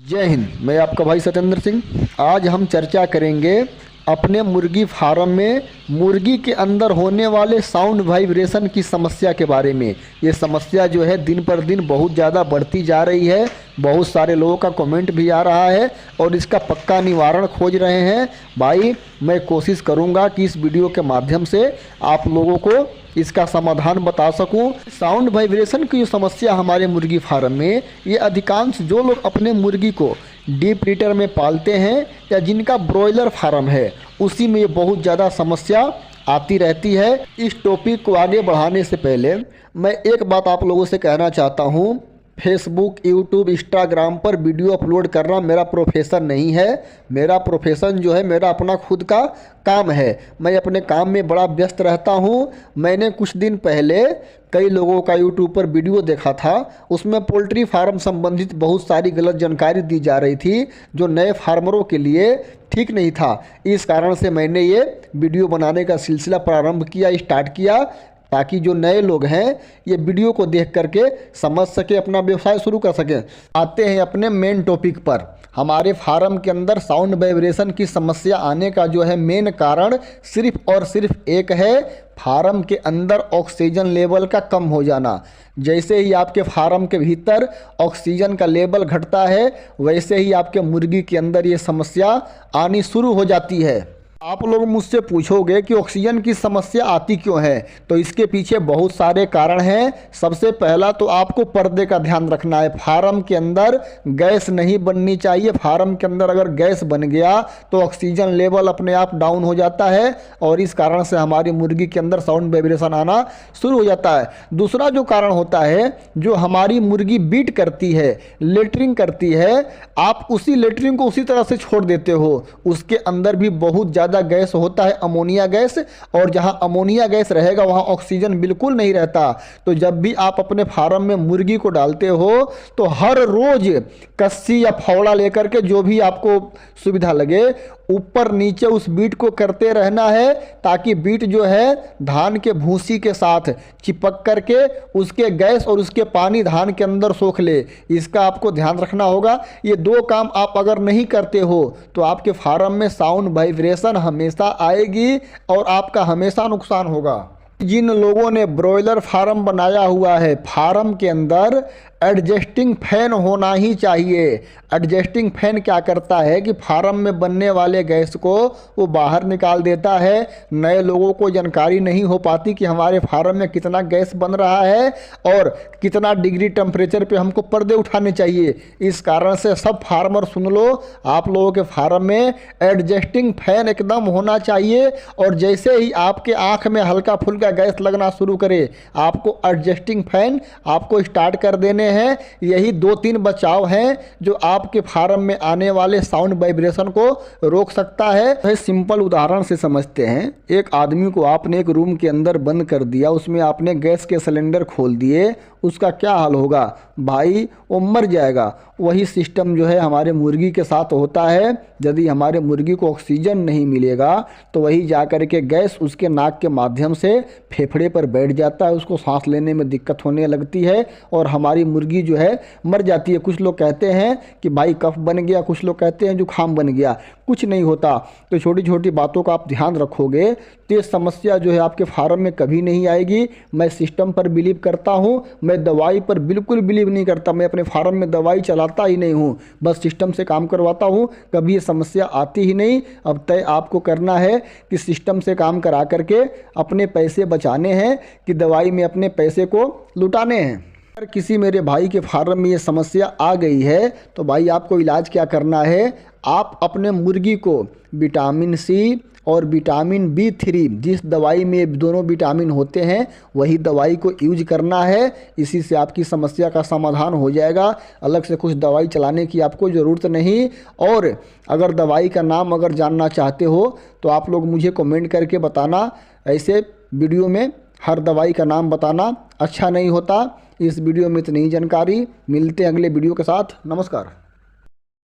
जय हिंद। मैं आपका भाई सत्येंद्र सिंह। आज हम चर्चा करेंगे अपने मुर्गी फार्म में मुर्गी के अंदर होने वाले साउंड वाइब्रेशन की समस्या के बारे में। ये समस्या जो है दिन पर दिन बहुत ज़्यादा बढ़ती जा रही है। बहुत सारे लोगों का कमेंट भी आ रहा है और इसका पक्का निवारण खोज रहे हैं। भाई मैं कोशिश करूंगा कि इस वीडियो के माध्यम से आप लोगों को इसका समाधान बता सकूं। साउंड वाइब्रेशन की जो समस्या हमारे मुर्गी फार्म में, ये अधिकांश जो लोग अपने मुर्गी को डीप लीटर में पालते हैं या जिनका ब्रॉयलर फार्म है, उसी में ये बहुत ज़्यादा समस्या आती रहती है। इस टॉपिक को आगे बढ़ाने से पहले मैं एक बात आप लोगों से कहना चाहता हूँ। फेसबुक, यूट्यूब, इंस्टाग्राम पर वीडियो अपलोड करना मेरा प्रोफेशन नहीं है। मेरा प्रोफेशन जो है मेरा अपना खुद का काम है। मैं अपने काम में बड़ा व्यस्त रहता हूँ। मैंने कुछ दिन पहले कई लोगों का यूट्यूब पर वीडियो देखा था, उसमें पोल्ट्री फार्म संबंधित बहुत सारी गलत जानकारी दी जा रही थी जो नए फार्मरों के लिए ठीक नहीं था। इस कारण से मैंने ये वीडियो बनाने का सिलसिला प्रारंभ किया, स्टार्ट किया, ताकि जो नए लोग हैं ये वीडियो को देख करके समझ सके, अपना व्यवसाय शुरू कर सकें। आते हैं अपने मेन टॉपिक पर। हमारे फार्म के अंदर साउंड वाइब्रेशन की समस्या आने का जो है मेन कारण सिर्फ और सिर्फ एक है, फार्म के अंदर ऑक्सीजन लेवल का कम हो जाना। जैसे ही आपके फार्म के भीतर ऑक्सीजन का लेवल घटता है, वैसे ही आपके मुर्गी के अंदर ये समस्या आनी शुरू हो जाती है। आप लोग मुझसे पूछोगे कि ऑक्सीजन की समस्या आती क्यों है, तो इसके पीछे बहुत सारे कारण हैं। सबसे पहला तो आपको पर्दे का ध्यान रखना है। फार्म के अंदर गैस नहीं बननी चाहिए। फार्म के अंदर अगर गैस बन गया तो ऑक्सीजन लेवल अपने आप डाउन हो जाता है और इस कारण से हमारी मुर्गी के अंदर साउंड वाइब्रेशन आना शुरू हो जाता है। दूसरा जो कारण होता है, जो हमारी मुर्गी बीट करती है, लेटरिंग करती है, आप उसी लेटरिंग को उसी तरह से छोड़ देते हो, उसके अंदर भी बहुत ज़्यादा गैस होता है, अमोनिया गैस। और जहां अमोनिया गैस रहेगा वहां ऑक्सीजन बिल्कुल नहीं रहता। तो जब भी आप अपने फार्म में मुर्गी को डालते हो तो हर रोज कस्सी या फावड़ा लेकर के, जो भी आपको सुविधा लगे, ऊपर नीचे उस बीट को करते रहना है, ताकि बीट जो है धान के भूसी के साथ चिपक करके उसके गैस और उसके पानी धान के अंदर सोख ले। इसका आपको ध्यान रखना होगा। ये दो काम आप अगर नहीं करते हो तो आपके फार्म में साउंड वाइब्रेशन हमेशा आएगी और आपका हमेशा नुकसान होगा। जिन लोगों ने ब्रॉयलर फार्म बनाया हुआ है, फार्म के अंदर एडजस्टिंग फैन होना ही चाहिए। एडजस्टिंग फैन क्या करता है कि फार्म में बनने वाले गैस को वो बाहर निकाल देता है। नए लोगों को जानकारी नहीं हो पाती कि हमारे फार्म में कितना गैस बन रहा है और कितना डिग्री टेम्परेचर पे हमको पर्दे उठाने चाहिए। इस कारण से सब फार्मर सुन लो, आप लोगों के फार्म में एडजस्टिंग फैन एकदम होना चाहिए। और जैसे ही आपके आँख में हल्का फुल्का गैस लगना शुरू करे, आपको एडजस्टिंग फैन आपको स्टार्ट कर देने हैं। यही 2-3 बचाव हैं जो आपके फार्म में आने वाले साउंड वाइब्रेशन को रोक सकता है। सिंपल उदाहरण से समझते हैं। एक आदमी को आपने एक रूम के अंदर बंद कर दिया, उसमें आपने गैस के सिलेंडर खोल दिए, उसका क्या हाल होगा भाई? वो मर जाएगा। वही सिस्टम जो है हमारे मुर्गी के साथ होता है। यदि हमारे मुर्गी को ऑक्सीजन नहीं मिलेगा तो वही जाकर के गैस उसके नाक के माध्यम से फेफड़े पर बैठ जाता है, उसको सांस लेने में दिक्कत होने लगती है और हमारी मुर्गी जो है मर जाती है। कुछ लोग कहते हैं कि भाई कफ बन गया, कुछ लोग कहते हैं जुकाम बन गया। कुछ नहीं होता। तो छोटी छोटी बातों का आप ध्यान रखोगे तो ये समस्या जो है आपके फार्म में कभी नहीं आएगी। मैं सिस्टम पर बिलीव करता हूँ, मैं दवाई पर बिल्कुल बिलीव नहीं करता। मैं अपने फार्म में दवाई चलाता ही नहीं हूँ, बस सिस्टम से काम करवाता हूँ। कभी ये समस्या आती ही नहीं। अब तय आपको करना है कि सिस्टम से काम करा करके अपने पैसे बचाने हैं कि दवाई में अपने पैसे को लुटाने हैं। अगर किसी मेरे भाई के फार्म में ये समस्या आ गई है तो भाई आपको इलाज क्या करना है, आप अपने मुर्गी को विटामिन सी और विटामिन B3, जिस दवाई में दोनों विटामिन होते हैं, वही दवाई को यूज करना है। इसी से आपकी समस्या का समाधान हो जाएगा। अलग से कुछ दवाई चलाने की आपको ज़रूरत नहीं। और अगर दवाई का नाम अगर जानना चाहते हो तो आप लोग मुझे कमेंट करके बताना। ऐसे वीडियो में हर दवाई का नाम बताना अच्छा नहीं होता। इस वीडियो में इतनी ही जानकारी। मिलते हैं अगले वीडियो के साथ। नमस्कार।